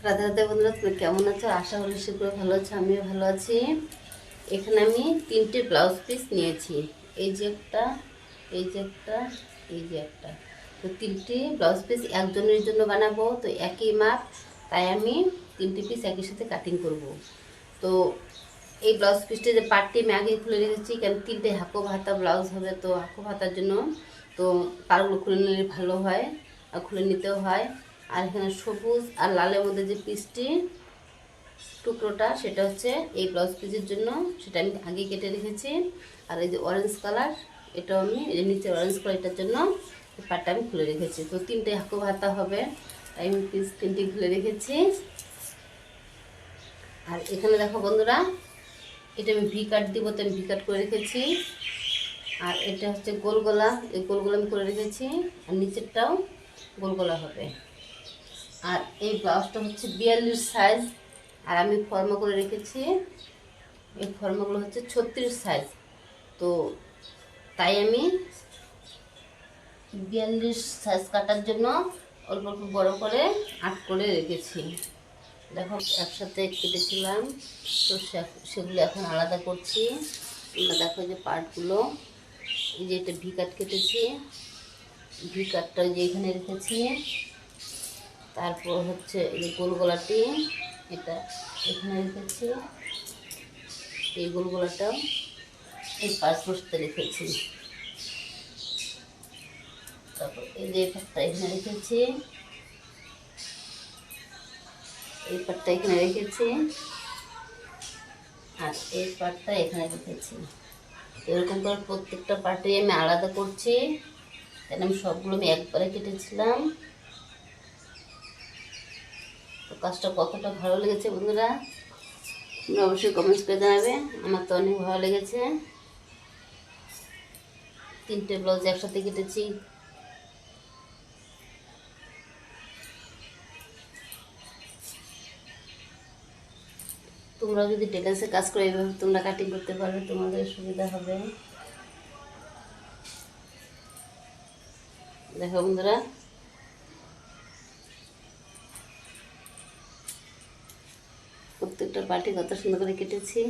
রাধে রাধে বন্ধুরা, তুমি কেমন আছো? আশা করি শীঘ্রই ভালো আছো, আমিও ভালো আছি। এখানে আমি 3টে ব্লাউজ পিস নিয়েছি। এই যে একটা, এই যে একটা, এই যে একটা। তো 3টে ব্লাউজ পিস একজনের জন্য বানাবো, তো একই মাপ, তাই আমি 3টে পিস একই সাথে কাটিং করব। তো এই ব্লাউজ পিসটা যে পাটটি আমি আগে খুলে রেখেছি, কেন 3টে হাঁকো ভাতা ব্লাউজ হবে, তো হাঁকো ভাতার জন্য তো পাড়গুলো খুলে নিলে ভালো হয়, আর খুলে নিতেও হয়। আর এখানে সবুজ আর লালের মধ্যে যে পিসটি টুকরোটা, সেটা হচ্ছে এই ব্লাউজ পিসের জন্য, সেটা আমি আগে কেটে রেখেছি। আর এই যে অরেঞ্জ কালার, এটাও আমি এই নিচে অরেঞ্জ কালার, এটার জন্য এই পাটটা আমি খুলে রেখেছি। তো 3টে হাঁকো ভাতা হবে, তাই আমি পিস 3টে খুলে রেখেছি। আর এখানে দেখো বন্ধুরা, এটা আমি ভি কাট দিব, তো আমি ভি কাট করে রেখেছি। আর এটা হচ্ছে গোল গলা, এই গোল গলা আমি করে রেখেছি। আর নিচেরটাও গোল গলা হবে। আর এই ব্লাউজটা হচ্ছে 42 সাইজ, আর আমি ফর্মা করে রেখেছি। এই ফর্মাগুলো হচ্ছে 36 সাইজ। তো তাই আমি 42 সাইজ কাটার জন্য অল্প অল্প বড় করে 8 করে রেখেছি। দেখো একসাথে কেটেছিলাম, তো সেগুলো এখন আলাদা করছি। দেখো যে পার্টগুলো, এই যে এটা ভি কাট কেটেছি, ভি কাটটা যে এখানে রেখেছি। তারপর হচ্ছে এই যে গোল গলাটি, এটা এখানে রেখেছি। এই গোল গলাটাও এই পাশ বসতে রেখেছি। তারপর এই যে পাটটা এখানে রেখেছি, এই পাটটা এখানে রেখেছি, আর এই পাটটা এখানে রেখেছি। এরকম করে প্রত্যেকটা পার্টে আমি আলাদা করছি, কেন আমি সবগুলো আমি একবারে কেটেছিলাম। তো কাজটা কতটা ভালো লেগেছে বন্ধুরা, তোমরা অবশ্যই কমেন্টস করে জানাবে। আমার তো অনেক ভালো লেগেছে। 3টে ব্লাউজ একসাথে কেটেছি। তোমরা যদি টেলার্সে কাজ করে এইভাবে তোমরা কাটিং করতে পারবে, তোমাদের সুবিধা হবে। দেখো বন্ধুরা, প্রত্যেকটা পার্টি কত সুন্দর করে কেটেছি।